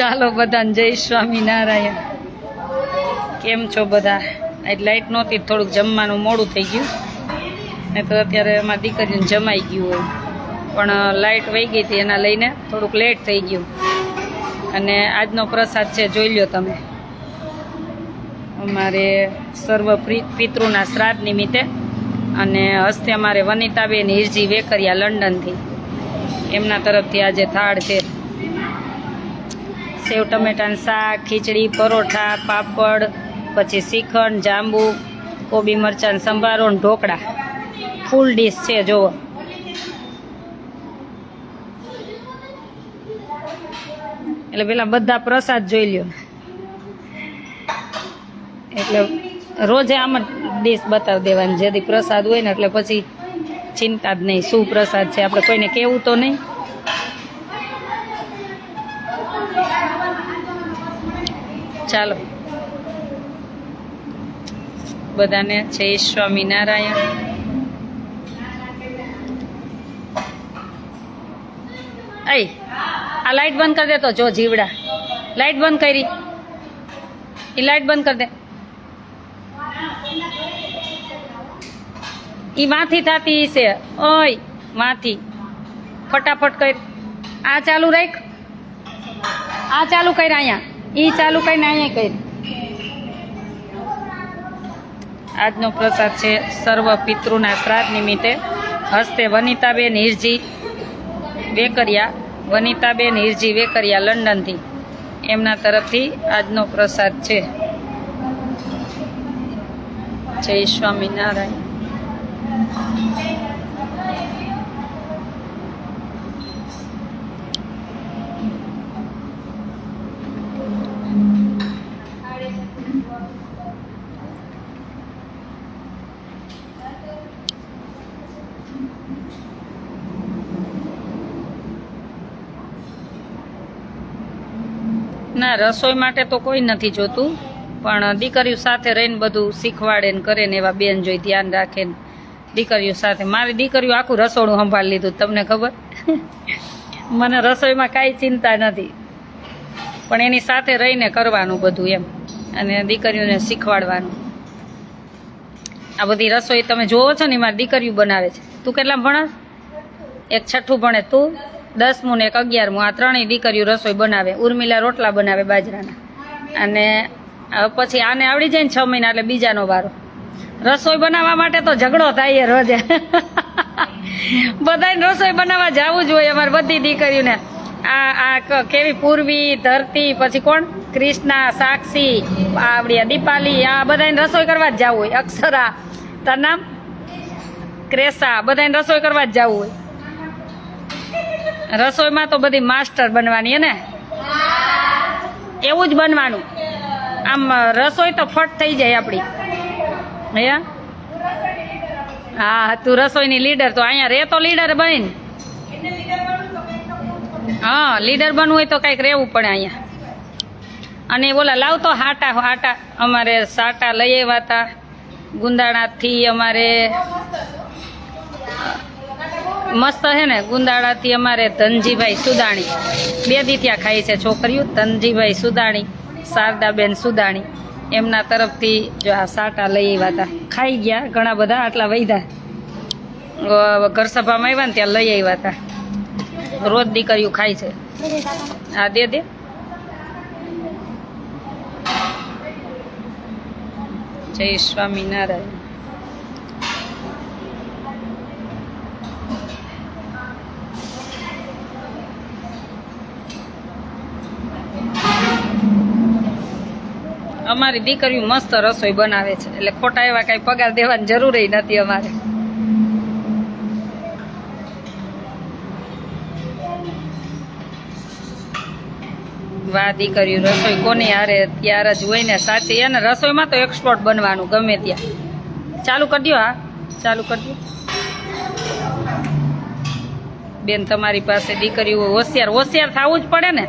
ચાલો બધાને જય સ્વામિનારાયણ. કેમ છો બધા? આજ લાઈટ નહોતી, થોડુંક જમવાનું મોડું થઈ ગયું ને, તો અત્યારે એમાં દીકરીને જમાઈ ગયું હોય, પણ લાઈટ વહી ગઈ હતી એના લઈને થોડુંક લેટ થઈ ગયું. અને આજનો પ્રસાદ છે, જોઈ લ્યો તમે. અમારે સર્વ પિતૃના શ્રાદ્ધ નિમિત્તે અને હસ્તે અમારે વનિતાબેન હિરજી વેકરિયા લંડનથી, એમના તરફથી આજે થાળ છે. સેવ ટમેટાનું શાક, ખીચડી, પરોઠા, પાપડ, પછી શ્રીખંડ, જાંબુ, કોબી મરચાં સંભારો ને ઢોકળા. ફૂલ ડીશ છે જોવો. એટલે પેલા બધા પ્રસાદ જોઈ લ્યો. એટલે રોજે આમ જ ડીશ બતાવી દેવાની, જેથી પ્રસાદ હોય ને એટલે પછી ચિંતા જ નહીં શું પ્રસાદ છે, આપણે કોઈને કહેવું તો નહીં. ચાલો બધાને જય સ્વામિનારાયણ. આ લાઈટ બંધ કરી દે તો જો જીવડા, લાઈટ બંધ કરી, એ લાઈટ બંધ કરી દે. ઈ માથી થતી છે, ઓય માથી ફટાફટ કર. આ ચાલુ રાખ, આ ચાલુ કર, અહીંયા ઈ ચાલુ કરીને અહીંયા કર. આજનો પ્રસાદ છે સર્વ પિતૃના શ્રાદ્ધ નિમિત્તે હસ્તે વનિતાબેન હિરજી વેકરિયા, વનિતાબેન હિરજી વેકરિયા લંડનથી, એમના તરફથી આજનો પ્રસાદ છે. જય સ્વામિનારાયણ. ના, રસોઈ માટે તો કોઈ નથી જોતું, પણ દીકરીઓ સાથે રહીને બધું શીખવાડે ને કરે ને એવા બેન જોઈ ધ્યાન રાખે ને દીકરીઓ સાથે. મારી દીકરીઓ આખું રસોડું સંભાળી લીધું, તમને ખબર. મને રસોઈમાં કાંઈ ચિંતા નથી, પણ એની સાથે રહીને કરવાનું બધું એમ, અને દીકરીઓને શીખવાડવાનું. આ બધી રસોઈ તમે જોવો છો ને, મારી દીકરીઓ બનાવે છે. તું કેટલા ભણસ? એક 6ઠું ભણે, તું 10મું ને એક 11મું. આ ત્રણેય દીકરીઓ રસોઈ બનાવે. ઉર્મિલા રોટલા બનાવે બાજરાના, અને પછી આને આવડી જાય ને 6 મહિના એટલે બીજાનો વારો. રસોઈ બનાવવા માટે તો ઝઘડો થાય રોજે. બધાને રસોઈ બનાવવા જવું જ હોય અમારે બધી દીકરીઓને. આ કેવી પૂર્વી, ધરતી, પછી કોણ ક્રિષ્ના, સાક્ષી, આવડી દીપાલી, આ બધાને રસોઈ કરવા જ જવું હોય. અક્ષરા, તાર નામ ક્રેસા, બધાને રસોઈ કરવા જ જવું હોય. રસોઈમાં તો બધી માસ્ટર બનવાની ને, એવું જ બનવાનું. આમ રસોઈ તો ફટ થઈ જાય આપણી. હા, તું રસોઈની લીડર, તો અહીંયા રે તો લીડર બન. હા, લીડર બનવું હોય તો કંઈક રહેવું પડે અહીંયા. અને બોલા લાવ તો હાટા અમારે સાટા લઈ આવ્યા હતા ગુંદાળાથી. અમારે મસ્ત છે ને, ગુંદાળાથી અમારે ધનજીભાઈ સુદાણી, 2 દી ત્યાં ખાઈ છે છોકરીઓ. ધનજીભાઈ સુદાણી, શારદાબેન સુદાણી, એમના તરફથી જો આ સાટા લઈ આવ્યા હતા. ખાઈ ગયા ઘણા બધા, આટલા વૈધા ઘર સભામાં આવ્યા ને ત્યાં લઈ આવ્યા હતા. રોજ દીકરીઓ ખાય છે. આ દે. જય સ્વામિનારાયણ. અમારી દીકરીઓ મસ્ત રસોઈ બનાવે છે, એટલે ખોટા એવા કઈ પગાર દેવાની જરૂર નથી અમારે. વાહ દીકરીઓ, રસોઈ કોની હારે ત્યાર જ હોય ને સાચી. એને રસોઈમાં તો એક્સપર્ટ બનવાનું ગમે ત્યાં. ચાલુ કરી દો. હા, ચાલુ કરી દો બેન. તમારી પાસે દીકરીઓ હોશિયાર થવું જ પડે ને.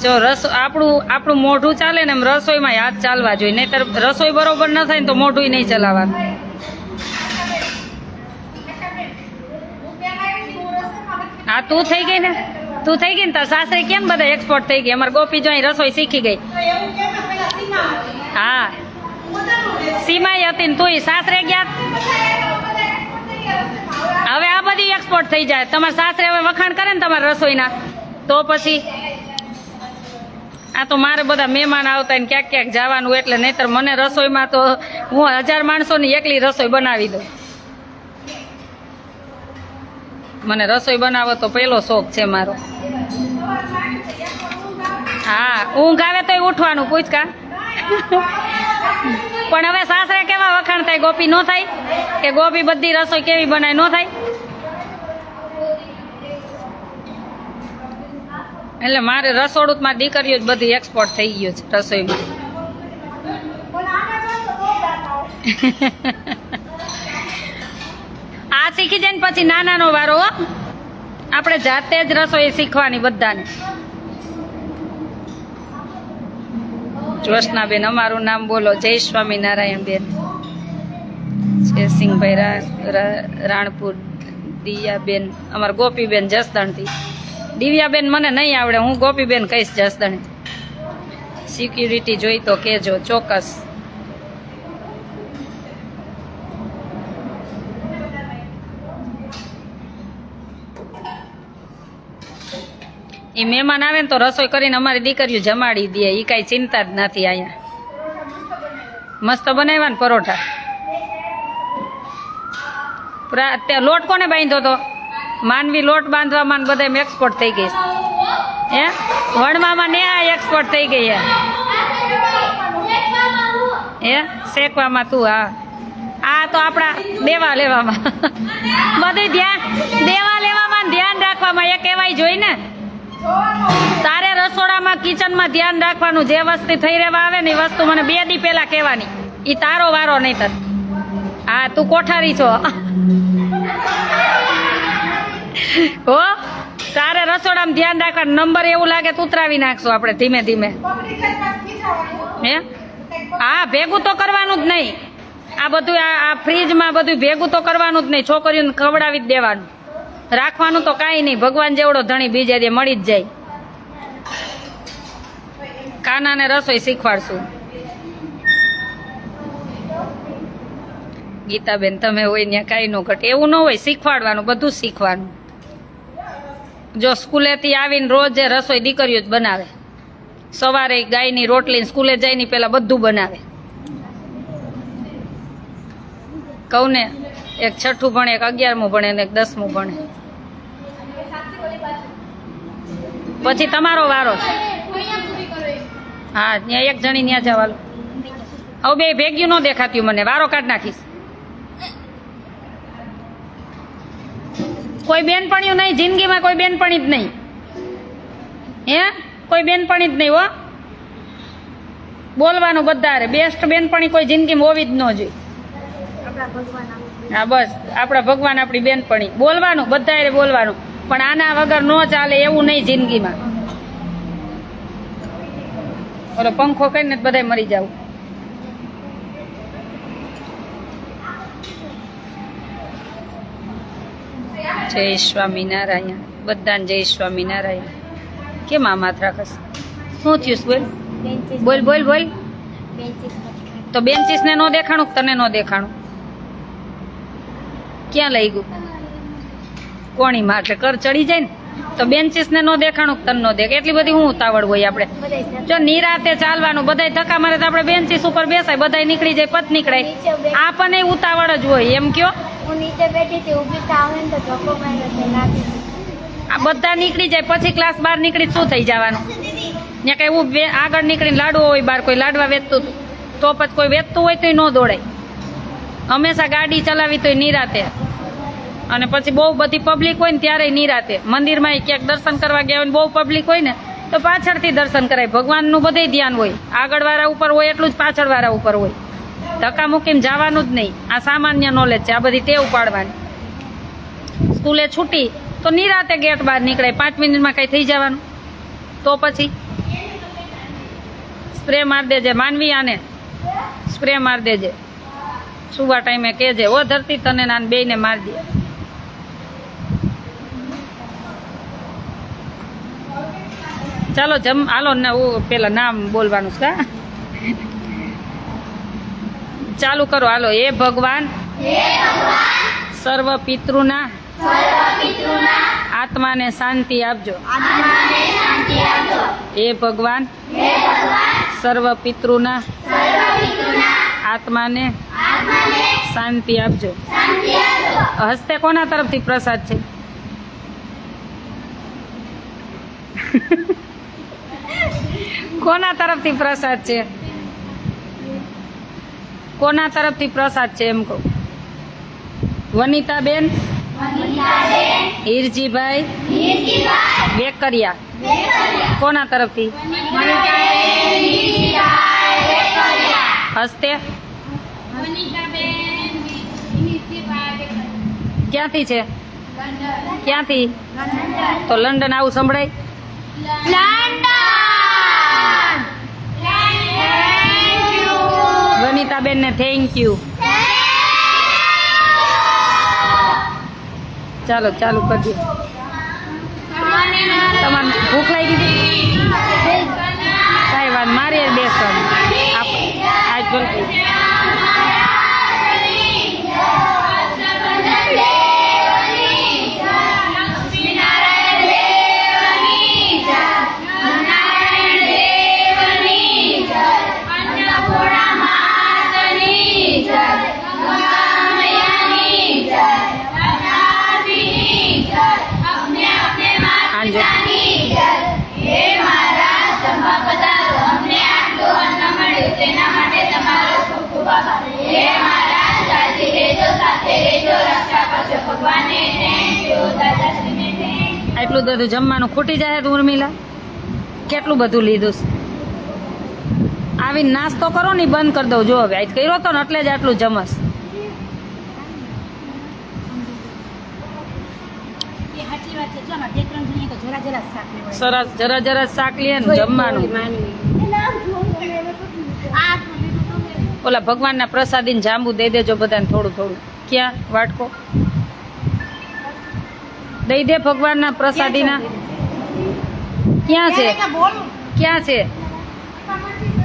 જો આપણું મોઢું ચાલે ને, એમ રસોઈમાં હાથ ચાલવા જોઈએ, નહીતર રસોઈ બરોબર ન થાય ને તો મોઢું નહીં ચલાવવાનું. હા, તું થઈ ગઈ ને, તું થઈ ગઈ ને તાર સાસરી કેમ બધા એક્સપોર્ટ થઈ ગઈ અમાર ગોપી જો અહીં રસોઈ શીખી ગઈ હા સીમાઈ હતી ને તું સાસરે ગયા હવે આ બધી એક્સપોર્ટ થઈ જાય તમારા સાસરે હવે વખાણ કરે ને તમારા રસોઈના તો પછી આ તો મારે બધા મહેમાન આવતા ને ક્યાંક ક્યાંક જવાનું એટલે નહીતર મને રસોઈમાં તો હું 1000 માણસોની એકલી રસોઈ બનાવી દઉં મને રસોઈ બનાવો તો પહેલો શોખ છે મારો હા ઊંઘ આવે તોય ઉઠવાનું પૂછકા પણ હવે સાસરે કેવા વખાણ થાય ગોપી નો થાય કે ગોપી બધી રસોઈ કેવી બનાય નો થાય એટલે મારે રસોડું માં દીકરીઓ જ બધી એક્સપોર્ટ થઈ ગયું છે રસોઈમાં આ શીખી જાય ને પછી નાનાનો વારો આપણે જાતે જ રસોઈ શીખવાની બધાને જ્યોત્સનાબેન અમારું નામ બોલો જય સ્વામિનારાયણ બેન જયસિંહભાઈ રાણપુર દિયાબેન અમારા ગોપીબેન જસદણથી દિવ્યાબેન મને નહીં આવડે હું ગોપીબેન કહીશ જસદણે સિક્યુરિટી જોઈ તો કહેજો ચોક્કસ એ મહેમાન આવે ને તો રસોઈ કરીને અમારી દીકરીઓ જમાડી દે એ કાંઈ ચિંતા જ નથી અહીંયા મસ્ત બનાવ્યા ને પરોઠા ત્યાં લોટ કોને બાંધ્યો તો માનવી લોટ બાંધવામાં બધા એક્સપોર્ટ થઈ ગઈ હે વણવામાં ને આ એક્સપોર્ટ થઈ ગઈ હે શેકવામાં તું હા આ તો આપણા દેવા લેવામાં બધું ધ્યાન દેવા લેવામાં ધ્યાન રાખવામાં એ કહેવાય જોઈ ને તારે રસોડામાં કિચનમાં ધ્યાન રાખવાનું જે વસ્તુ થઈ રહેવા આવે ને એ વસ્તુ મને 2 દી પહેલા કહેવાની એ તારો વારો નહીં તર હા તું કોઠારી છો હો તારે રસોડામાં ધ્યાન રાખવાનું નંબર એવું લાગે તો ઉતરાવી નાખશું આપણે ધીમે ધીમે હે હા ભેગું તો કરવાનું જ નહીં આ બધું આ ફ્રીજમાં બધું ભેગું તો કરવાનું જ નહીં છોકરીઓને ખવડાવી જ દેવાનું રાખવાનું તો કાંઈ નહીં ભગવાન જેવડો ધણી બીજે દે મળી જ જાય કાનાને રસોઈ શીખવાડશું ગીતાબેન તમે હોય ત્યાં કાંઈ ન ઘટે એવું ન હોય શીખવાડવાનું બધું શીખવાનું જો સ્કૂલેથી આવીને રોજ રસોઈ દીકરીઓ જ બનાવે સવારે ગાયની રોટલી સ્કૂલે જઈને પેલા બધું બનાવે કહું ને એક 6ઠું ભણે એક 11મું ભણે ને એક 10મું ભણે પછી તમારો વારો છે હા ત્યાં એક જણી ત્યાં જવાનું હવે બે ભેગ્યું ન દેખાતું મને વારો કાઢ નાખીશ કોઈ બેનપણીઓ નહીં જિંદગીમાં કોઈ બેનપણી જ નહીં હે કોઈ બેનપણી જ નહીં હો બોલવાનું બધા બેસ્ટ બેનપણી કોઈ જિંદગીમાં હોવી જ ન જોઈએ હા બસ આપણા ભગવાન આપણી બેનપણી બોલવાનું બધા બોલવાનું પણ આના વગર ન ચાલે એવું નહીં જિંદગીમાં ઓલો પંખો કરીને બધા મરી જાવ જય સ્વામિનારાયણ બધાને જય સ્વામિનારાયણ કેમ આ માથ રાખસ શું થયું બોલ બોલ બોલ બોલ તો બેન્ચીસ ને ન દેખાણું તને ન દેખાણું ક્યાં લઈ ગયું કોણીમાં એટલે કર ચડી જાય ને તો બેન્ચીસ ને ન દેખાણું તને ન દેખ એટલી બધી હું ઉતાવળ હોય આપણે જો નિરાતે ચાલવાનું બધાય ધક્કા મારે તો આપણે બેન્ચીસ ઉપર બેસાય બધાય નીકળી જાય પત નીકળાય આપણને ઉતાવળ જ હોય એમ કયો આ બધા નીકળી જાય પછી ક્લાસ બહાર નીકળી શું થઈ જવાનું ત્યાં કઈ એવું આગળ નીકળીને લાડવો હોય બહાર કોઈ લાડવા વેચતું તો પછી કોઈ વેચતું હોય તો ન દોડાય હંમેશા ગાડી ચલાવી તો નિરાતે અને પછી બહુ બધી પબ્લિક હોય ને ત્યારે નિરાતે મંદિરમાં ક્યાંક દર્શન કરવા ગયા હોય ને બહુ પબ્લિક હોય ને તો પાછળથી દર્શન કરાય ભગવાનનું બધે ધ્યાન હોય આગળવાળા ઉપર હોય એટલું જ પાછળવાળા ઉપર હોય ધક્કા મૂકીને જવાનું જ નહીં આ સામાન્ય નોલેજ છે આ બધી ટેવ પાડવાની સ્કૂલે છૂટી તો નિરાતે ગેટ બહાર નીકળે 5 મિનિટમાં કઈ થઈ જવાનું તો પછી સ્પ્રે માર દેજે માનવી આને સ્પ્રે માર દેજે સુવા ટાઈમે કહેજે ઓ ધરતી તને નાન બેયને માર દે ચાલો હાલો ને પેલા નામ બોલવાનું છે કા? ચાલુ કરો હાલો. હે ભગવાન સર્વ પિતૃના આત્માને શાંતિ આપજો. હે ભગવાન સર્વ પિતૃના આત્માને શાંતિ આપજો. હસ્તે કોના તરફથી પ્રસાદ છે? કોના તરફથી પ્રસાદ છે? કોના તરફથી પ્રસાદ છે એમ કહું? વનિતાબેન, હીરજીભાઈ વેકરિયા. કોના તરફથી? હસ્તે ક્યાંથી છે? ક્યાંથી? તો લંડન આવું સંભળાય? વનિતાબેન ને થેન્ક યુ. ચાલો ચાલુ કરી દો. તમારે ભૂખ લાગી હતી? કાંઈ વાત મારી બેસવાનું આજ જલ્દી. આટલું બધું જમવાનું ખૂટી જાય તો ઉર્મિલા કેટલું બધું લીધું છે. આવીને નાસ્તો કરો ને બંધ કરી દઉં. જો હવે આજ કર્યો તો ને એટલે જ આટલું જમસ. સરસ જરા જરા શાક લે ને જમવાનું. ઓલા ભગવાનના પ્રસાદીને જાંબુ દઈ દેજો બધાને થોડું થોડું. ક્યાં વાટકો દઈ દે ભગવાનના પ્રસાદીના. ક્યાં છે? ક્યાં છે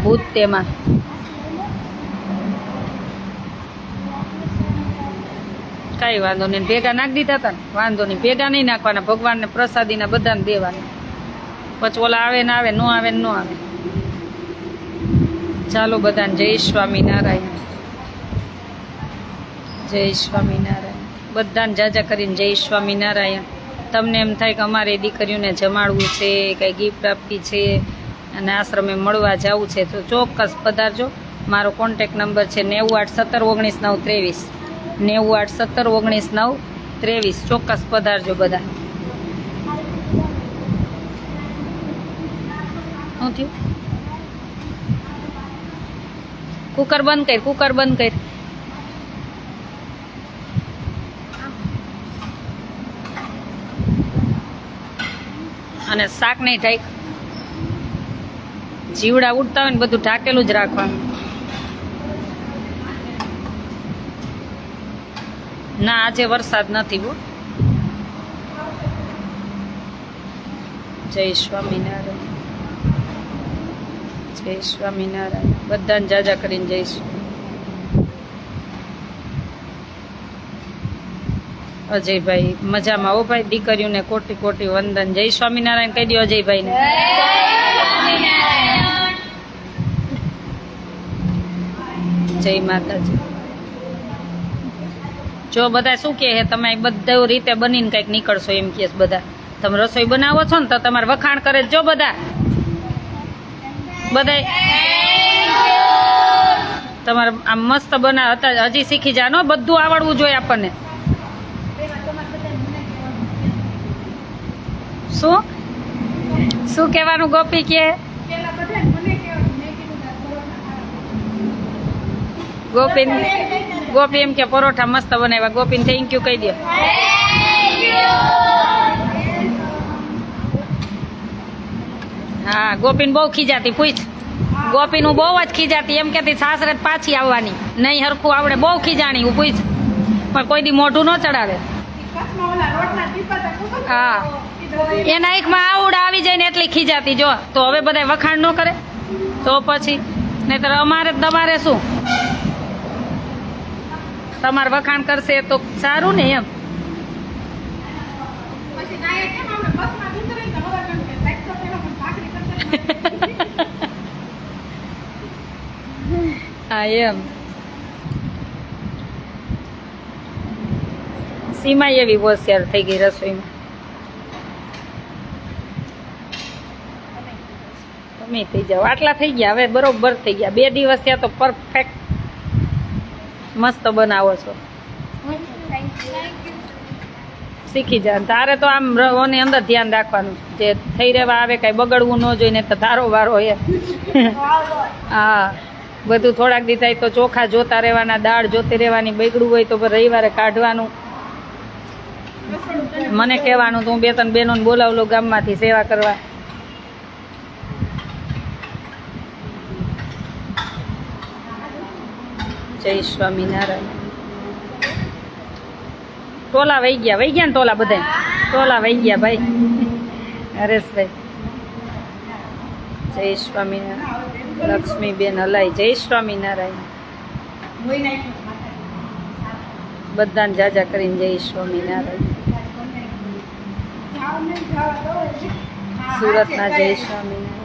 ભૂત? તેમાં કઈ વાંધો નહીં. ભેગા નાખી દીધા હતા ને વાંધો નહીં. ભેગા નહીં નાખવાના. ભગવાનને પ્રસાદીના બધાને દેવાના. પછી ઓલા આવે ને આવે, ન આવે ને ન આવે. ચાલો બધાને જય સ્વામિનારાયણ. જય સ્વામિનારાયણ. બધાને જાજા કરીને જય સ્વામિનારાયણ. તમને એમ થાય કે અમારે દીકરીઓને જમાડવું છે, કંઈ ગિફ્ટ આપવી છે અને આશ્રમે મળવા જવું છે તો ચોક્કસ પધારજો. મારો કોન્ટેક નંબર છે 981719 923 ચોક્કસ પધારજો બધા. શું થયું? કુકર બંધ કર, કુકર બંધ કર. અને શાક નહીં ઢાંક. જીવડા ઉડતા હોય ને બધું ઢાંકેલું જ રાખવાનું. ના આજે વરસાદ નથી. બો જય સ્વામિનારાયણ. જય સ્વામિનારાયણ. બધાને જાજા કરીને જઈશું. અજયભાઈ મજામાં. ઓ ભાઈ દીકરીઓને કોટી કોટી વંદન. જય સ્વામિનારાયણ કહી દો અજયભાઈ ને. જય માતાજી. જો બધા શું કહે છે તમે બધું રીતે બનીને કંઈક નીકળશો એમ કહે બધા. તમે રસોઈ બનાવો છો ને તો તમારે વખાણ કરે જો બધા. બધા તમારે આમ મસ્ત બના હતા. હજી શીખી જાનો. બધું આવડવું જોઈએ આપણને. શું શું કહેવાનું ગોપી કે? ગોપી એમ કે પરોઠા મસ્ત બનાવ્યા. ગોપીને થેન્ક યુ કહી દો. હા ગોપીને બહુ ખીજાતી. પૂછ ગોપીનું બહુ જ ખીજાતી. એમ કેતી સાસરે પાછી આવવાની નહીં. હરખું આવડે. બહુ ખીજાણી. હું પૂછ પણ કોઈ દી મોઢું ન ચડાવે. હા એના એકમાં આવડા આવી જાય ને એટલી ખીજાતી જો તો હવે બધા વખાણ ન કરે તો પછી નહીતર અમારે તમારે શું તમારે વખાણ કરશે તો સારું ને એમ હા એમ સીમા એવી હોશિયાર થઈ ગઈ રસોઈમાં તમે થઈ જાઓ આટલા થઈ ગયા હવે બરોબર થઈ ગયા 2 દિવસ થયા તો પરફેક્ટ મસ્ત બનાવો છો શીખી જાય તારે તો આમ ઓની અંદર ધ્યાન રાખવાનું જે થઈ રહેવા આવે કઈ બગડવું ન જોઈએ ને તો તારો વારો એ હા બધું થોડાક દી થાય તો ચોખા જોતા રહેવાના દાળ જોતી રહેવાની બગડવું હોય તો રવિવારે કાઢવાનું મને કહેવાનું તો હું 2-3 બહેનોને બોલાવલો ગામમાંથી સેવા કરવા જય સ્વામિનારાયણ ટોલા વહી ગયા ને ટોલા બધા ટોલા વહી ગયા ભાઈ હરેશભાઈ જય સ્વામિનારાયણ લક્ષ્મીબેન હલાઈ જય સ્વામિનારાયણ બધાને જાજા કરીને જય સ્વામિનારાયણ સુરતના જય સ્વામિનારાયણ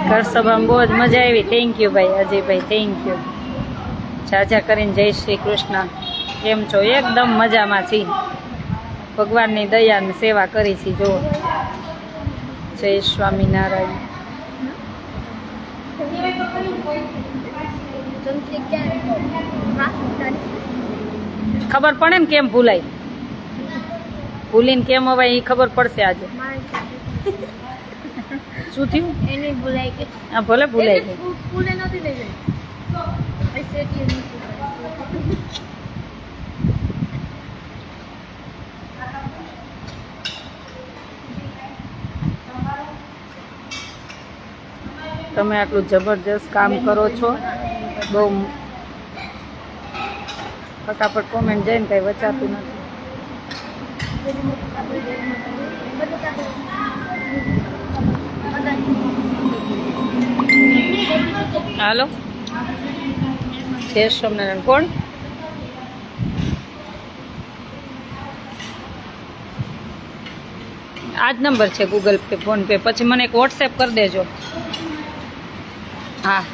ઘર સભામાં બહુ જ મજા આવી થેન્ક યુ ભાઈ અજયભાઈ થેન્ક યુ જાજા કરીને જય શ્રી કૃષ્ણ કેમ છો એકદમ મજામાં છી ભગવાનની દયાની સેવા કરી છે જો જય સ્વામિનારાયણ ખબર પડે ને કેમ ભૂલાય ભૂલીને કેમ હવે એ ખબર પડશે આજે શું થયું એને ભૂલાય કે હા ભલે ભૂલાય છે સ્કૂલે નથી લઈ ગઈ તમે આટલું જબરજસ્ત કામ કરો છો બહુ ફટાફટ કોમેન્ટ જઈને કંઈ વચાતું નથી હાલો જય સ્વામિનારાયણ કોણ આ જ નંબર છે ગૂગલ પે ફોન પે પછી મને એક વોટ્સએપ કરી દેજો હા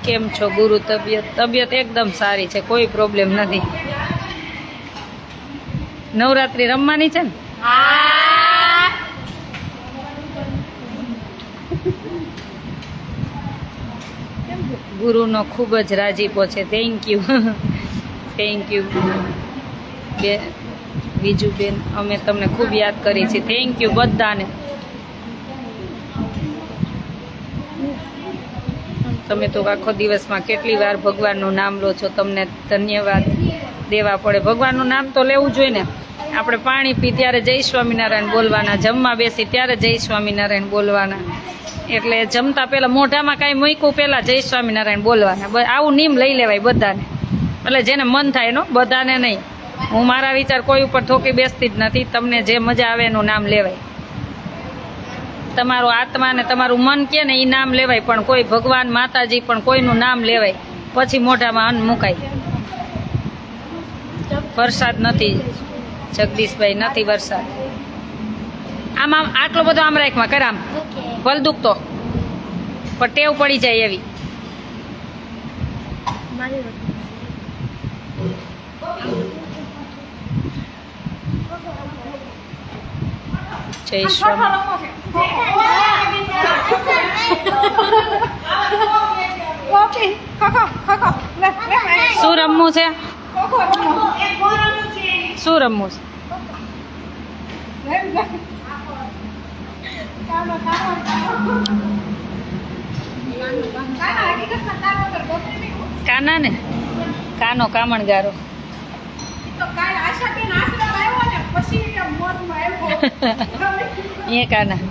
કેમ છો ગુરુ તબિયત એકદમ સારી છે કોઈ પ્રોબ્લેમ નથી નવરાત્રી રમવાની છે ને ગુરુનો ખૂબ જ રાજીપો છે થેન્ક યુ બીજું બેન અમે તમને ખૂબ યાદ કરી છે થેન્ક યુ બધાને તમે તો આખો દિવસમાં કેટલી વાર ભગવાનનું નામ લો છો તમને ધન્યવાદ દેવા પડે ભગવાનનું નામ તો લેવું જોઈએ ને આપણે પાણી પી ત્યારે જય સ્વામિનારાયણ બોલવાના જમવા બેસી ત્યારે જય સ્વામિનારાયણ બોલવાના એટલે જમતા પહેલાં મોઢામાં કાંઈ મૂક્યું પહેલાં જય સ્વામિનારાયણ બોલવાના આવું નિયમ લઈ લેવાય બધાને એટલે જેને મન થાય એનો બધાને નહીં હું મારા વિચાર કોઈ ઉપર થોકી બેસતી જ નથી તમને જે મજા આવે એનું નામ લેવાય તમારો આત્મા ને તમારું મન કે ને એ નામ લેવાય પણ કોઈ ભગવાન માતાજી પણ કોઈનું નામ લેવાય પછી મોઢામાં અન્ન મુકાય વરસાદ નથી જગદીશભાઈ નથી વરસાદ આમ આટલો બધો આમ રાખમાં કર આમ ભલ દુખતો પણ ટેવ પડી જાય એવી જય સ્વામી શું રમવું છે શું રમવું છે કાના ને કાનો કામણગારો એ કાના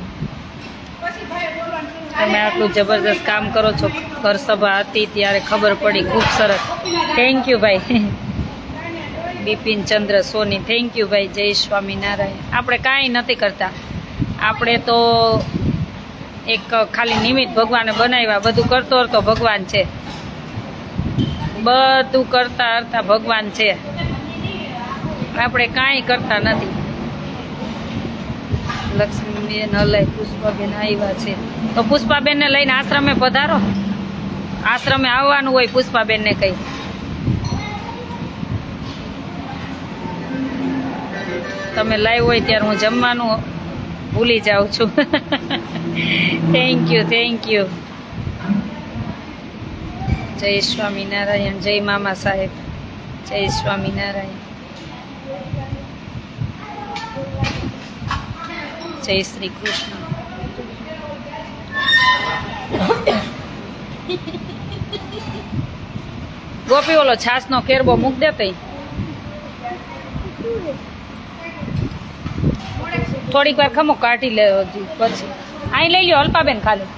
તમે આટલું જબરદસ્ત કામ કરો છો. ઘર સભા હતી ત્યારે ખબર પડી. ખૂબ સરસ. થેન્ક યુ ભાઈ. બિપિન ચંદ્ર સોની, થેન્ક યુ ભાઈ. જય સ્વામિનારાયણ. આપણે કાંઈ નથી કરતા, આપણે તો એક ખાલી નિમિત્ત ભગવાને બનાવ્યા. બધું કરતો કરતો ભગવાન છે, બધું કરતા કરતા ભગવાન છે. આપણે કાંઈ કરતા નથી. લક્ષ્મીબેન હલાય, પુષ્પાબેન આવ્યા છે તો પુષ્પાબેનને લઈને આશ્રમે પધારો. આશ્રમે આવવાનું હોય પુષ્પાબેનને કંઈ. તમે લાઈવ હોય ત્યારે હું જમવાનું ભૂલી જાઉં છું. Thank you, thank you. જય સ્વામિનારાયણ. જય મામા સાહેબ. જય સ્વામિનારાયણ. જય શ્રી કૃષ્ણ. ગોપી ઓલો છાસનો કેરબો મૂક દે તઈ. થોડીક વાર ખમો કાઢી લે હજી પછી. અહીં લઈ લ્યો અલ્પાબેન ખાલી.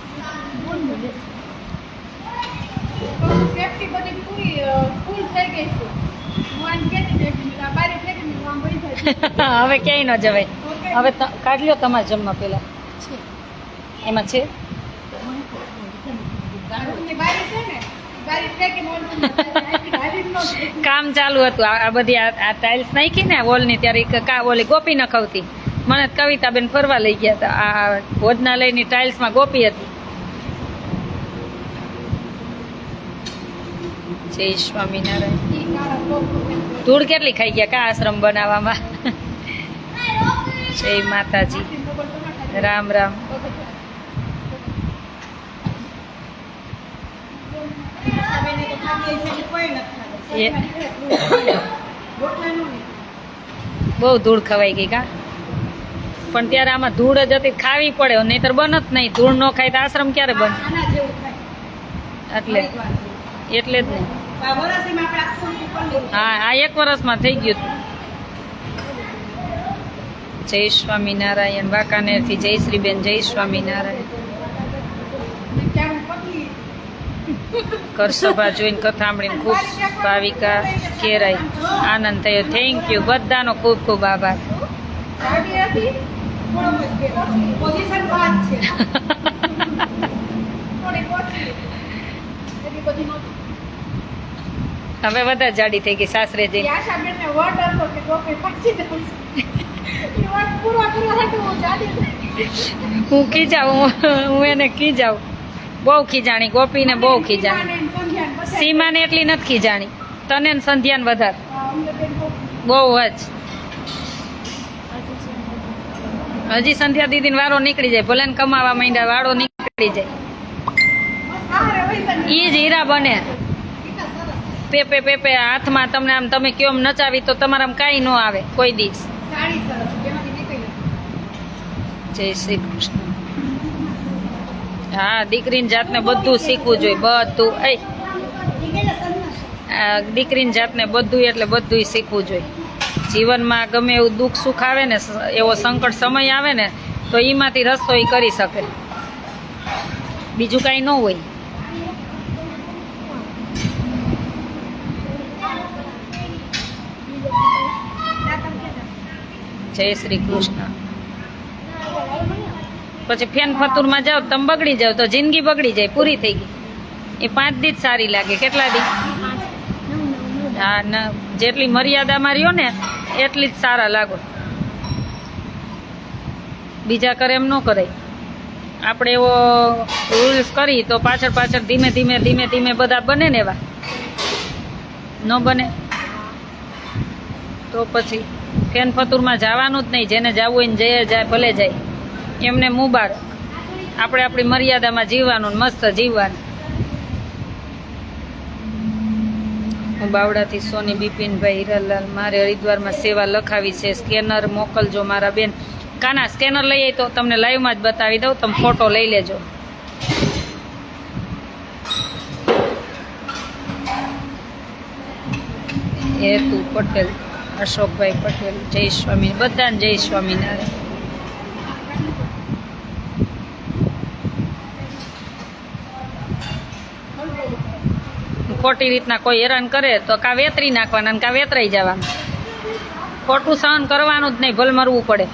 હવે ક્યાંય ન જવાય. હવે કાઢ લ્યો તમારે જમવા પેલા. એમાં છે કામ ચાલુ હતું. આ બધી આ ટાઇલ્સ નાખી ને વોલની ત્યારે કા ઓલી ગોપી ન ખવતી. મને કવિતાબેન ફરવા લઈ ગયા હતા. આ ભોજનાલયની ટાઇલ્સમાં ગોપી હતી. જય સ્વામિનારાયણ. ધૂળ કેટલી ખાઈ ગયા કા આશ્રમ બનાવવામાં. જય માતાજી. રામ રામ. બહુ ધૂળ ખવાઈ ગઈ કા. પણ ત્યારે આમાં ધૂળ જ હતી, ખાવી પડે, નહીતર બન જ નહીં. ધૂળ ન ખાય તો આશ્રમ ક્યારે બને? એટલે એટલે જ નહીં. હા, આ 1 વર્ષમાં થઈ ગયું હતું. જય સ્વામિનારાયણ. વાંકાનેરથી જયશ્રીબેન. જય સ્વામિનારાયણ. ઘર સભા જોઈને કથા સાંભળીને ખૂબ ભાવિકા ઘેરાઈ, આનંદ થયો. Thank you. બધાનો ખૂબ ખૂબ આભાર. હવે વધારે જાડી થઈ ગઈ સાસરે જઈને. હું ખીજાવું, હું એને ખીજાવું. બહુ ખીજાણી ગોપીને, બહુ ખીજાણી. સીમાને એટલી નથી ખીજાણી, તને સંધ્યાન વધારે બહુ જ. હજી સંધ્યા દીદીને વારો નીકળી જાય. ભલે ને કમાવા માંડ્યા, વાળો નીકળી જાય. ઈ જ હીરા બને. પેપે પેપે હાથમાં તમને આમ તમે કેમ નચાવી તો તમારા કાંઈ ન આવે કોઈ દિવસ. જય શ્રી કૃષ્ણ. હા, દીકરીની જાતને બધું શીખવું જોઈએ. બધું દીકરીની જાતને બધું એટલે બધું શીખવું જોઈએ. જીવનમાં ગમે એવું દુઃખ સુખ આવે ને, એવો સંકટ સમય આવે ને, તો એમાંથી રસ્તો એ કરી શકે. બીજું કાંઈ ન હોય. જય શ્રી કૃષ્ણ. પછી ફેન ફતુરમાં જાઓ તમે બગડી જાવ તો જિંદગી બગડી જાય, પૂરી થઈ ગઈ. એ 5 દી જ સારી લાગે. કેટલા દી? હા, ના, જેટલી મર્યાદામાં રહ્યો ને એટલી જ સારા લાગો. બીજા કરે એમ ન કરાય. આપણે એવો રૂલ્સ કરી તો પાછળ પાછળ ધીમે ધીમે ધીમે ધીમે બધા બને ને, એવા ન બને તો પછી ફેન ફતુરમાં જવાનું જ નહીં. જેને જવું હોય ને જઈએ, જાય ભલે જાય, એમને મુબારક. આપણે આપણી મર્યાદામાં જીવવાનું, મસ્ત જીવવાનું. હું બાવડાથી સોની. બિપિનભાઈ હીરાલાલ. મારે હરિદ્વારમાં સેવા લખાવી છે, સ્કેનર મોકલજો મારા બેન. કાના સ્કેનર લઈ આવી તો તમને લાઈવમાં જ બતાવી દઉં. તમે ફોટો લઈ લેજો. હેતુ પટેલ, અશોકભાઈ પટેલ. જય સ્વામી. બધાને જય સ્વામિનારાયણ. ખોટી રીતના કોઈ હેરાન કરે તો કા વેતરી નાખવાના ને કા વેતરાઈ જવાનું. ખોટું સહન કરવાનું જ નહીં, ભલ મરવું પડે.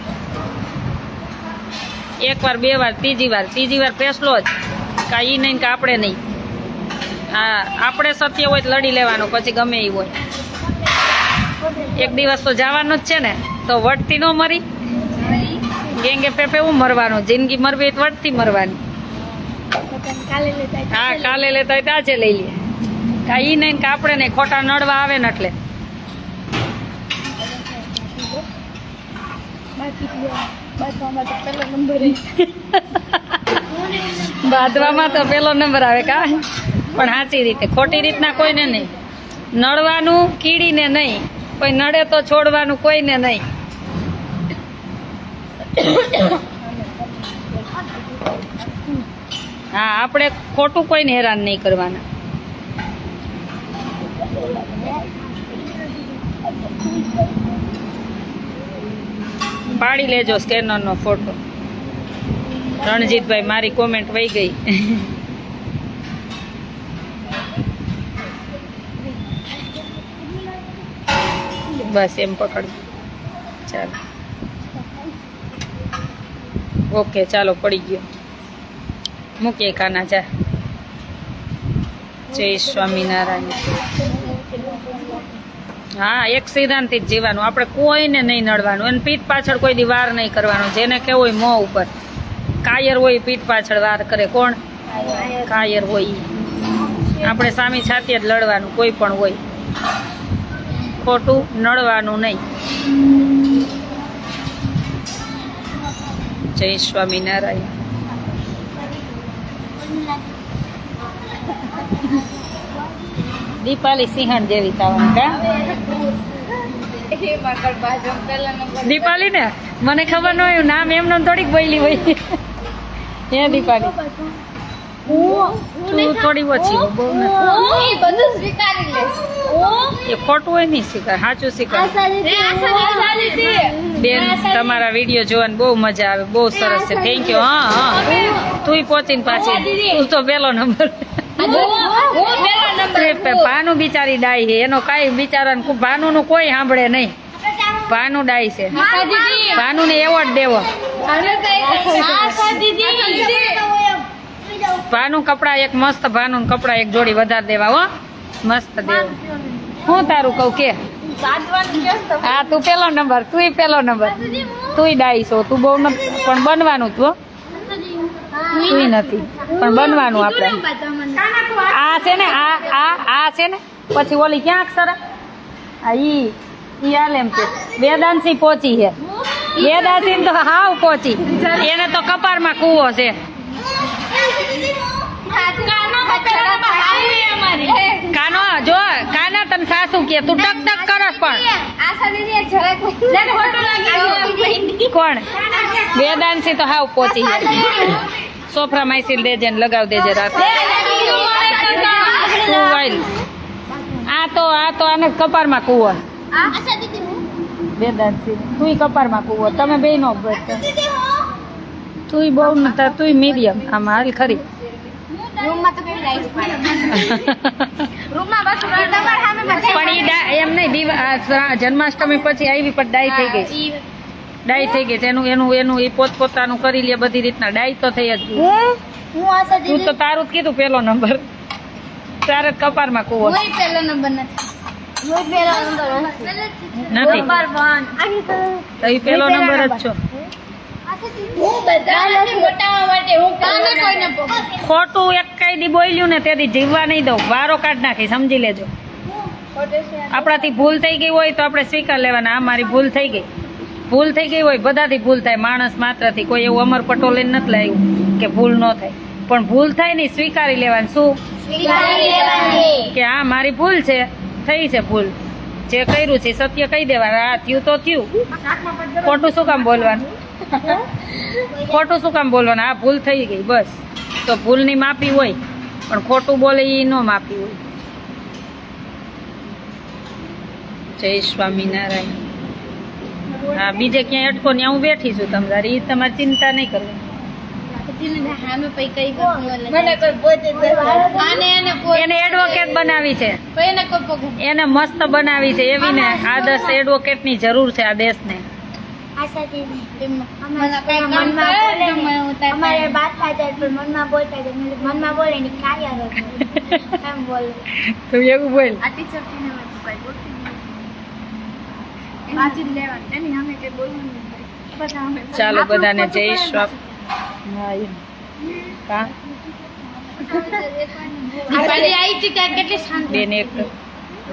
એકવાર, બે વાર, ત્રીજી વાર ફેસલો જ. કા ઈ નહીં કે આપણે નહીં. હા, આપણે સત્ય હોય તો લડી લેવાનું, પછી ગમે એ હોય. એક દિવસ તો જવાનું જ છે ને, તો વટતી ન મરી. ગેંગે પેપે હું મરવાનું, જિંદગી મરવી તો વટતી મરવાની. હા, કાલે લેતા હોય તો આજે લઈ લે. કા ઈ નહીં કે આપણે નહીં, ખોટા નડવા આવે ને એટલે. બાંધવામાં તો પેલો નંબર આવે કા, પણ સાચી રીતે. ખોટી રીતના કોઈને નહીં નડવાનું, કીડીને નહીં. કોઈ નડે તો છોડવાનું, કોઈને નહીં. હા, આપણે ખોટું કોઈને હેરાન નહીં કરવાના. પાડી લેજો સ્કેનરનો ફોટો. રણજીતભાઈ, મારી કોમેન્ટ વહી ગઈ. બસ એમ પકડ. ચાલો, ઓકે, ચાલો, પડી ગયો. મૂકીએ કાના, જા. જય સ્વામિનારાયણ. હા, એક સિદ્ધાંતથી જ જીવાનું. આપણે કોઈને નહીં નડવાનું, અને પીઠ પાછળ કોઈ દી વાર નહીં કરવાનો. જેને કેવું હોય મોં ઉપર. કાયર હોય પીઠ પાછળ વાર કરે. કોણ કાયર હોય? આપણે સામી છાતી જ લડવાનું, કોઈ પણ હોય. ખોટું નડવાનું નહીં. જય સ્વામિનારાયણ. દીપાલી સિંહણ જેવી થવાની કા? દીપાલી ને મને ખબર ન હોય નામ, એમનો થોડીક બોલી હોય. હે દીપાલી, તું થોડી ઓછી, બહુ નથી. એ ખોટું હોય નહીં શીખાય, સાચું શીખાય. બેન, તમારા વિડીયો જોવાની બહુ મજા આવે, બહુ સરસ છે. Thank you. હા, તું પહોંચીને પાછી, તું તો પેલો નંબર. ભાનુ બિચારી ડાઈ છે, એનો કઈ બિચારા ભાનુનું કોઈ સાંભળે નહીં. ભાનુ ડાઈ છે, ભાનુ ને એવોર્ડ દેવો. ભાનુ કપડા એક મસ્ત, ભાનુ કપડા એક જોડી વધારે દેવા. હો, મસ્ત દેવો. હું તારું કઉ કે હા, તું પેલો નંબર, તું પેલો નંબર. તું ડાઈ છો, તું બહુ નથી, પણ બનવાનું તું. તું નથી, પણ બનવાનું આપણે. આ છે ને, આ છે ને, પછી ઓલી ક્યાં અક્ષર? આ ઈ હાલ એમ છે. વેદાંશી પહોંચી છે. વેદાંશી તો હાવ પહોંચી. એને તો કપારમાં કૂવો છે. કાનો જો, કાના તને સાસુ કે તું ટક ટક કરસ, પણ કોણ? વેદાંશી તો હાવ પહોંચી છે. સોફરા માઈસીલ દેજે ને લગાવ દેજે રાતે. આ તો આને કપારમાં કૂવો. વેદાંશી તું કપારમાં કૂવો. તમે બે નો તું બહુ નતા, તું મીડિયમ. આમાં હાલ ખરી. પણ એમ નહીં, જન્માષ્ટમી પછી આવી પણ ડાઈ થઈ ગઈ. ડાઈ થઈ ગઈ. એનું એ પોતપોતાનું કરી લે બધી રીતના. ડાઈ તો થઈ જ ગઈ. તું તો તારું જ કીધું પેલો નંબર. તારે જ કપારમાં કૂવો. પેલો નંબર નથી તો એ પેલો નંબર જ છો. ખોટું એક કઈ દી બોલ્યું ને તેથી જીવવા નહીં દઉં. વારો કાઢ નાખી, સમજી લેજો. આપણાથી ભૂલ થઈ ગઈ હોય તો આપણે સ્વીકાર લેવાના. આ મારી ભૂલ થઈ ગઈ. ભૂલ થઈ ગઈ હોય, બધાથી ભૂલ થાય. માણસ માત્રથી કોઈ એવું અમર પટોલે નથી લાવ્યું કે ભૂલ ન થાય. પણ ભૂલ થાય નહીં, સ્વીકારી લેવાની. શું કે હા, મારી ભૂલ છે, થઈ છે ભૂલ. જે કર્યું છે સત્ય કહી દેવાનું. આ થયું તો થયું. ખોટું શું કામ બોલવાનું? ખોટું શું કામ બોલવાનું? આ ભૂલ થઈ ગઈ, બસ. તો ભૂલની માફી હોય, પણ ખોટું બોલે એ ન માફી હોય. જય સ્વામિનારાયણ. હા, બીજે ક્યાંય અટકો ને હું બેઠી છું. તમારી ચિંતા નહીં કરવાની. એને એડવોકેટ બનાવી છે, એને મસ્ત બનાવી છે એવી ને. આદર્શ એડવોકેટ ની જરૂર છે આ દેશને. અમારે બાત થાય છે પણ મનમાં બોલતા છે, મનમાં બોલે ને કાર્ય એમ બોલે. તો એવું બોલ. ચાલો બધાને જય સ્વામી. બેન એક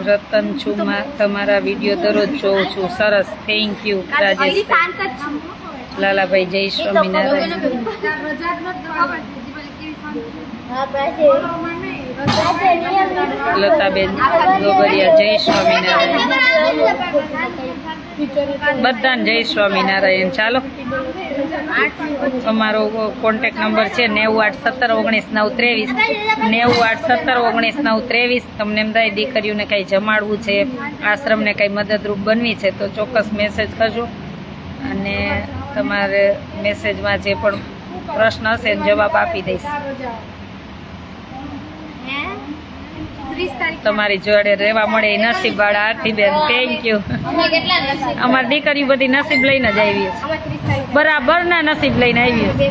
રતન છું, તમારા વિડીયો દરરોજ જોઉં છું. સરસ, થેન્ક યુ રાજેશ. લાલાભાઈ જય સ્વામિનારાયણ. લતાબેન ગોબરિયા જય સ્વામિનારાયણ. બધાને જય સ્વામિનારાયણ. ચાલો અમારો કોન્ટેક્ટ નંબર છે 981719 923. તમને એમ થાય દીકરીઓને કંઈ જમાડવું છે, આશ્રમને કંઈ મદદરૂપ બનવી છે તો ચોક્કસ મેસેજ કરજો. અને તમારે મેસેજમાં જે પણ પ્રશ્ન હશે એનો જવાબ આપી દઈશ. તમારી જોડે રહેવા મળે એ નસીબ વાળા આરતીબેન, થેન્ક યુ. અમારી દીકરી બધી નસીબ લઈને જ આવી છે, બરાબર ના નસીબ લઈને આવી છે.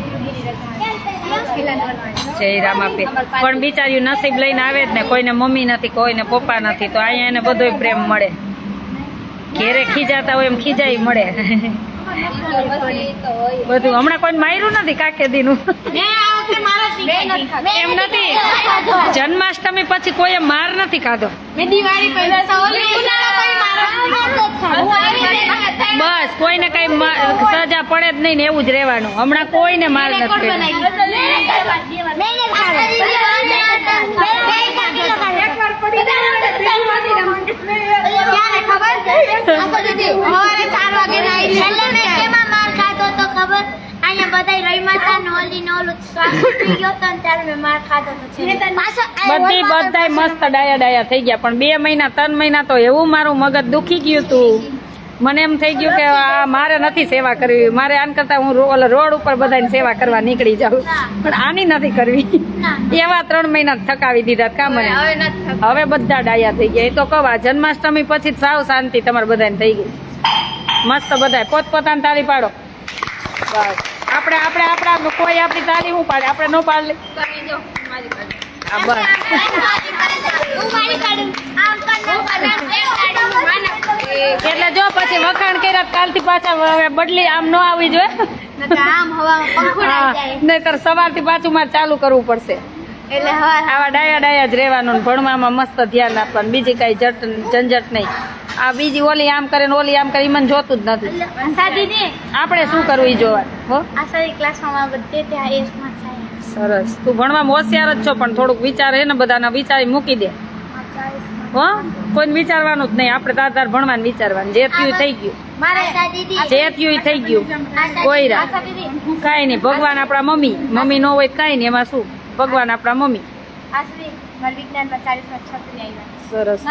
જય રામાપે. પણ બિચારીઓ નસીબ લઈને આવે જ ને, કોઈને મમ્મી નથી, કોઈને પપ્પા નથી, તો અહીંયા એને બધોય પ્રેમ મળે. ઘેરે ખીજાતા હોય એમ ખીજાઈ મળે બધું. હમણાં કોઈ માર્યું નથી કાકેદીનું એમ નથી. જન્માષ્ટમી પછી કોઈ માર નથી ખાધો. બસ કોઈને કઈ સજા પડે જ નહીં ને એવું જ રહેવાનું. હમણાં કોઈને માર નથી. બધા મસ્ત ડાયા થઈ ગયા, પણ 2 મહિના 3 મહિના તો એવું મારું મગજ દુખી ગયું તું. મને એમ થઈ ગયું કે આ મારે નથી સેવા કરવી, મારે આન કરતા હું રોડ ઉપર બધાની સેવા કરવા નીકળી જાઉં, પણ આની નથી કરવી. એવા 3 મહિના થકાવી દીધા કામ. હવે બધા ડાયા થઈ ગયા. એ તો કવા જન્માષ્ટમી પછી સાવ શાંતિ તમારે બધાને થઈ ગઈ. મસ્ત બધા પોતપોતાની તાળી પાડો. આપણે આપણા કોઈ આપણી તાળી હું પાડે, આપણે ન પાડે. એટલે જો પછી વખાણ કર્યા કાલથી પાછા બદલી આમ ન આવી જોઈએ, નહીતર સવારથી પાછું મારે ચાલુ કરવું પડશે. એટલે આવા ડાયા જ રહેવાનું, ભણવામાં મસ્ત ધ્યાન આપવાનું, બીજી કઈ ઝંઝટ નહીં. આ બીજી ઓલી આમ કરે ને ઓલી આમ કરે મને જોતું જ નથી. આપણે શું કરવું એ જોવાનું. સરસ, તું ભણવામાં હોશિયાર જ છો, પણ થોડુંક વિચાર હે ને બધાના વિચારી મૂકી દે. હો કોઈને વિચારવાનું જ નહીં. આપણે તાર ભણવાનું વિચારવાનું. જે થયું થઈ ગયું, થઈ ગયું. કોઈ કાંઈ નહીં. ભગવાન આપણા મમ્મી ન હોય કાંઈ નહીં, એમાં શું. ભગવાન આપણા મમ્મી. સરસ.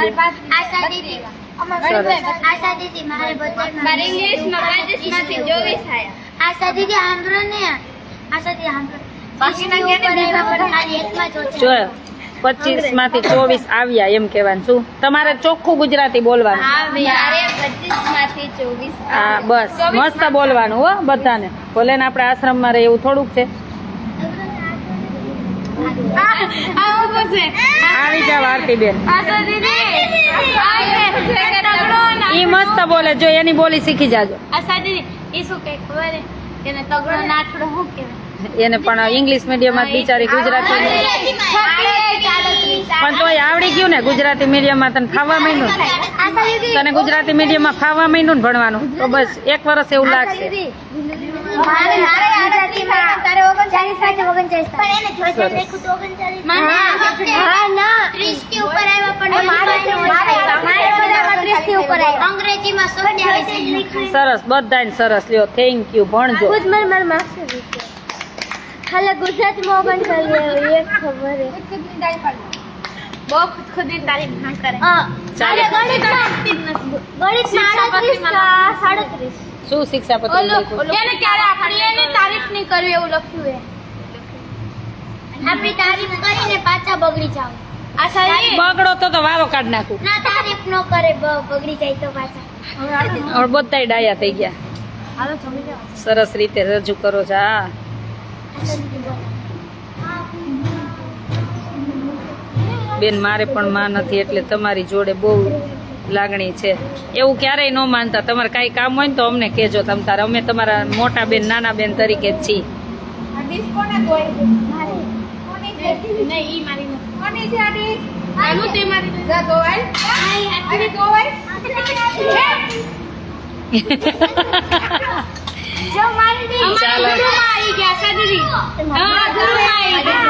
જો 25 માંથી 24 આવ્યા એમ કેવાનું. શું તમારે ચોખ્ખું ગુજરાતી બોલવાનું? હા બસ મસ્ત બોલવાનું હો બધાને. ભલે ને આપણે આશ્રમમાં રહે એવું થોડુંક છે. આવી જાવ આરતીબેન. ઈ મસ્ત બોલે, જો એની બોલી શીખી જાજો. એને પણ ઇંગ્લિશ મીડિયમ માં બિચારી ગુજરાતી, પણ તોય આવડી ગયું ને. ગુજરાતી મીડિયમ માં તને ફાવવા માંડ્યું, તને ગુજરાતી મીડિયમ માં ફાવવા માંડ્યું ને ભણવાનું, તો બસ 1 વર્ષ એવું લાગશે. સરસ, બધાને સરસ. લ્યો થેન્ક યુ. ભણજો. ખાલી ગુજરાતીમાં ઓગણ ચાલી એક ખબર હે. બહુ ખુદની તારીફ ના કરે. ચાલે ગણિતમાં 37 શું શિક્ષાપત્ર એને ક્યારે આપણી એની તારીફ નહીં કરવી એવું લખ્યું હે. આપણી તારીફ કરીને પાછા બગડી જાવ. આ સારી બગડો તો વારો કાઢ નાખું. ના તારીફ ન કરે બગડી જાય તો પાછા. હવે બધાય ડાયા થઈ ગયા. હાલો જમી લો. સરસ રીતે રજૂ કરો છો. હા બેન મારે પણ માં નથી એટલે તમારી જોડે બહુ લાગણી છે. એવું ક્યારેય ન માનતા. તમારે કાંઈ કામ હોય ને તો અમને કહેજો તમ તારે. અમે તમારા મોટા બેન નાના બેન તરીકે જ છીએ.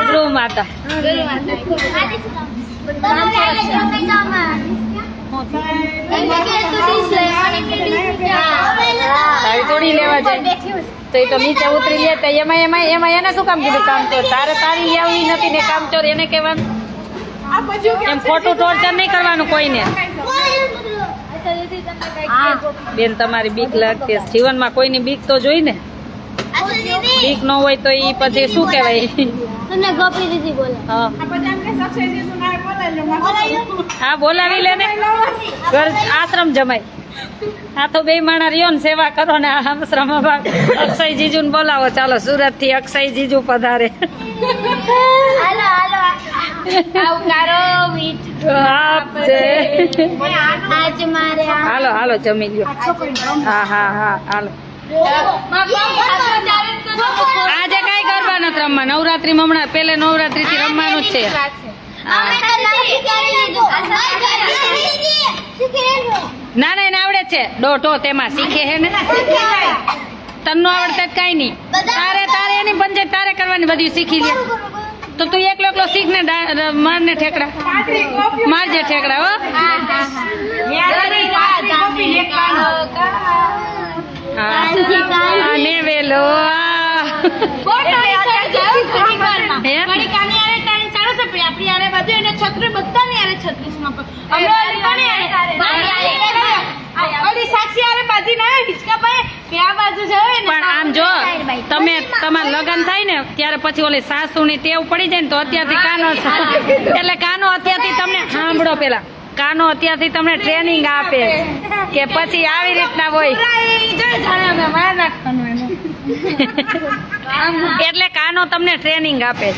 ધ્રુવ માતા તારી થોડી લેવા જાય તો એ તો નીચે ઉતરી લે તો એમાં એને શું કામ કીધું કામ ચોર? તારે તારી આવી નથી ને કામ ચોર એને કહેવાનું. એમ ખોટું ટોર્ચર નહીં કરવાનું કોઈને. બેન તમારી બીક લાગતી હશે. જીવનમાં કોઈની બીક તો જોઈ ને. બીક ન હોય તો એ પછી શું કહેવાય? તમને ગોપી દીદી બોલે. હા બોલાવી લે ને. ઘર આશ્રમ જમાય. આ તો બે માણા રહ્યો ને સેવા કરો ને આશ્રમ અક્ષય જીજુ ને બોલાવો. ચાલો સુરત થી અક્ષય જીજુ પધારે. હાલો હાલો આવકારો વીટ આપજે. આજ મારે હાલો હાલો જમી લ્યો. હા હા હા હાલો. આજે કઈ ગરબા નથી રમવા. નવરાત્રી હમણાં પેલે નવરાત્રી થી રમવાનું જ છે. ના ના એને આવડે છે. દોઢો તેમાં શીખે હે ને. તને નો આવડતા જ કઈ નહીં. તારે એની પંચાયત તારે કરવાની બધી શીખી લે. તો તું એકલો શીખ ને મારને ઠેકડા. મારજે ઠેકડા હો. હા ને વેલો પણ આમ જો તમે તમારા લગ્ન થાય ને ત્યારે પછી ઓલી સાસુ ની ટેવ પડી જાય ને તો અત્યારથી કાનો એટલે કાનો અત્યારથી તમને સાંભળો પેલા કાનો અત્યારથી તમને ટ્રેનિંગ આપે કે પછી આવી રીતના હોય. એટલે કાનો તમને ટ્રેનિંગ આપે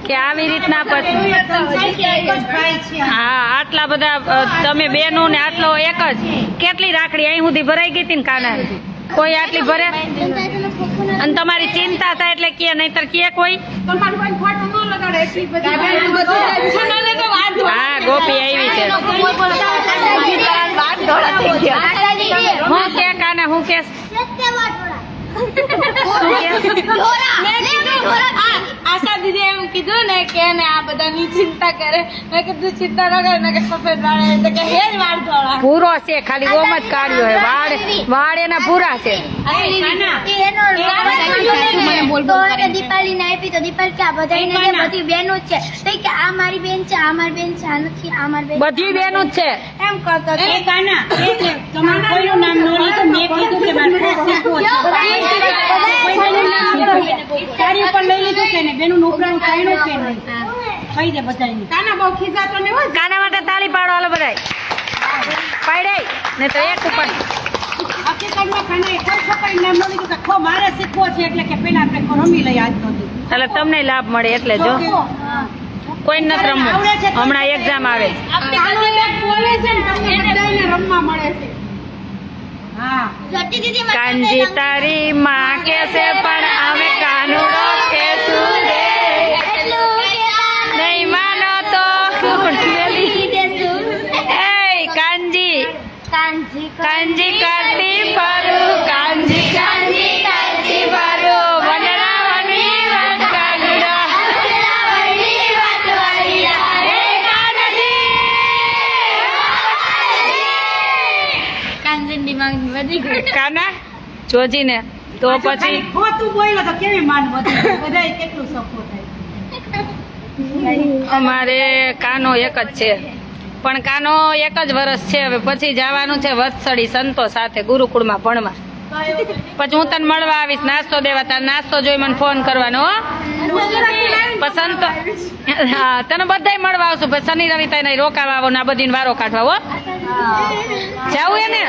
કે આવી રીતના પછી. હા આટલા બધા તમે બેનો ને આટલો એક જ. કેટલી રાખડી અહીં સુધી ભરાઈ ગઈ હતી ને કાના? કોઈ આટલી ભરે? અને તમારી ચિંતા થાય એટલે કે નહીતર કે કોઈ. હા ગોપી આવી છે. હું કે કાના હું કે આશા દીદી એમ કીધું ને કે આ બધાની ચિંતા કરે. મેં કીધું ચિંતા ન કરે ને કે સફેદ વાળ કે હેર વાળ ધોળા પૂરો છે ખાલી ઓમ જ કાઢ્યો હે. વાળ એના પૂરા છે. દીપાલી ને આપી તો દીપાલી કે આ બધાને બધી બેનો જ છે તો કે આ મારી બેન છે આ મારી બેન છે આ નથી આ મારી બેન બધી બેનો જ છે એમ કરતો એ કાના એટલે તમારું કોઈનું નામ ન લીધું. મેં કીધું કે મારે શીખવો છે. તારી ઉપર લઈ લીધું કે ને બેનું નોકરાનું કાયણું કે નહીં કહી દે બધાને. કાના બહુ ખીજાતો ને હોય. કાના માટે તાળી પાડો હાલો બધાય. પાડે ને તો એક ઉપર હકીકતમાં કાનાએ કોઈ છોકરીનું નામ ન લીધું કે ખો મારે શીખવો છે એટલે કે પેલા આપણે રમી લઈએ આજ તો. એટલે તમને લાભ મળે એટલે જો કોઈ નથી રમવું. હમણાં એક્ઝામ આવે છે. બોલે છે ને તમને બધાને રમવા મળે છે. હા કાનજી તારી માં કે છે પણ અમે કાનુડો કેશું રે. નહીં માનો તો કાનજી કાનજી કરતી ફરું કાનજી કાનજી કરતી ફરું વનરાવની વન કાનુડો કાના જોજીને તો પછી ખોટું બોલ્યો તો કેવી માન વધી બધાય કેટલું સપોર્ટ થાય. અમારે કાનો એક જ છે પણ કાનો એક જ વર્ષ છે. હવે પછી જવાનું છે વત્સળી સંતો સાથે ગુરુકુળમાં ભણવા. પછી હું તને મળવા આવીશ નાસ્તો દેવા. તાર નાસ્તો જોઈ મને ફોન કરવાનો હો. પસંદ તો હા તને બધાય મળવા આવશું. પછી શનિ રવિ તને રોકાવા આવો ને આ બધીને વારો કાઢવા હો. જાવું એને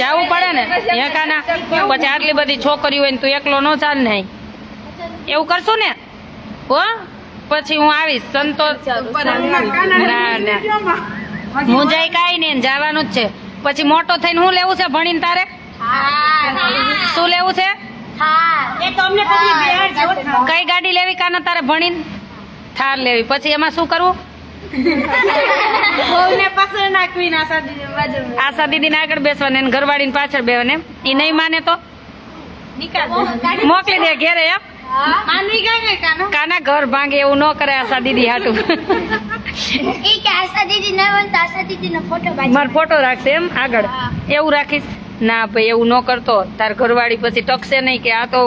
જાવું પડે ને હે કાના. પછી આટલી બધી છોકરીઓ હોય ને તું એકલો ન ચાલ ને એવું કરશું ને હો. પછી હું આવીશ સંતોષ. ના ના હું જાય કાંઈ નહીં જવાનું જ છે. પછી મોટો થઈને હું લેવું છે ભણીને તારે શું લેવું છે? એ તો અમને પછી બિહાર જેવો થાવ. કઈ ગાડી લેવી કાના તારે ભણીને? થાર લેવી. પછી એમાં શું કરવું? બહુને પાછળ નાખવી ના સાદી બાજુ આશા દીદીને આગળ બેસવાને ને ઘરવાળીને પાછળ બેવાને. એ નહીં માને તો મોકલી દે ઘેરે એમ. માનવી કાંગે કાનો કાના ઘર ભાંગે એવું ન કરે આશા દીદી હાટું. ઈ કે આશા દીદી ન હોય તો આશા દીદીનો ફોટો મારો ફોટો રાખશે એમ આગળ એવું રાખીશ. ના ભાઈ એવું ન કરતો. તાર ઘરવાળી પછી ટકશે નહીં કે આ તો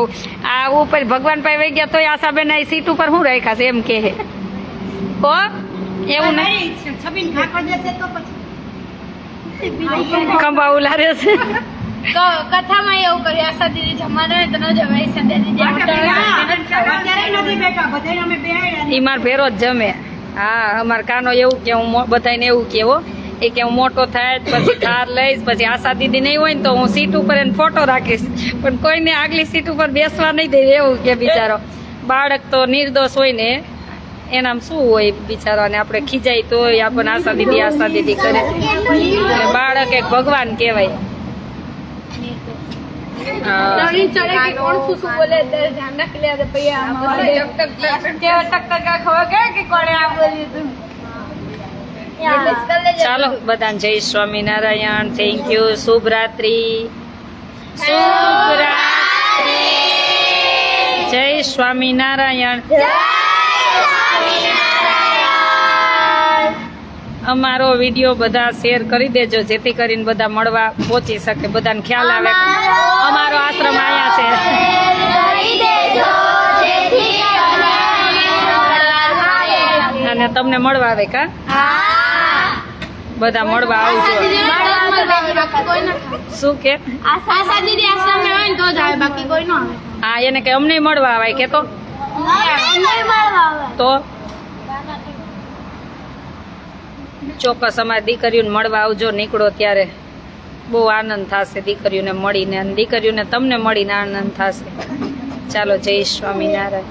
આ ઉપર ભગવાન પાસે વહી ગયા તોય આશાબેન આ સીટ ઉપર શું રાખ્યા છે એમ કે હો એવું નહીં. છબીન ખાખર દેશે તો પછી ખંભા ઉલારે છે. તો કથામાં એવું કર્યું આશા દીદી જમવાનું હોય તો ન જવાય આશા દીદી અત્યારે નથી બેઠા બધાય અમે બેહાડ્યા. ઈ માર ભેરો જ જમે. હા અમાર કાનો એવું કે હું બધાને એવું કેવો એ કે હું મોટો થાય પછી થાર લઈશ. પછી આશા દીદી નહીં હોય ને તો હું સીટ ઉપર એને ફોટો રાખીશ. પણ કોઈને આગલી સીટ ઉપર બેસવા નહીં દે એવું કે બિચારો. બાળક તો નિર્દોષ હોય ને એનામ શું હોય બિચારાને આપણે ખીજાય તો આપણને આશા દીદી કરે. એટલે બાળક એક ભગવાન કહેવાય. હા ચડી ચડે કે કોણ શું બોલે તે ધ્યાન રાખી લે પછી ટક ખબર કે કોણે આ બોલ્યું તું. ચાલો બધાને જય સ્વામિનારાયણ. Thank you. શુભ રાત્રિ. શુભ રાત્રિ. જય સ્વામિનારાયણ. અમારો વિડીયો બધા શેર કરી દેજો જેથી કરીને બધા મળવા પહોંચી શકે. બધાને ખ્યાલ આવે અમારો આશ્રમ આયા છે. અને તમને મળવા આવે કા બધા મળવા આવજો. શું કે આશા દીદી આશ્રમ હોય ને તો જ આવે બાકી કોઈ ન આવે. હા એને કે અમને મળવા આવે કે તો ચોક્કસ અમારી દીકરીઓને મળવા આવજો. નીકળો ત્યારે બહુ આનંદ થશે દીકરીઓને મળીને અને દીકરીઓને તમને મળીને આનંદ થશે. ચાલો જય સ્વામિનારાયણ.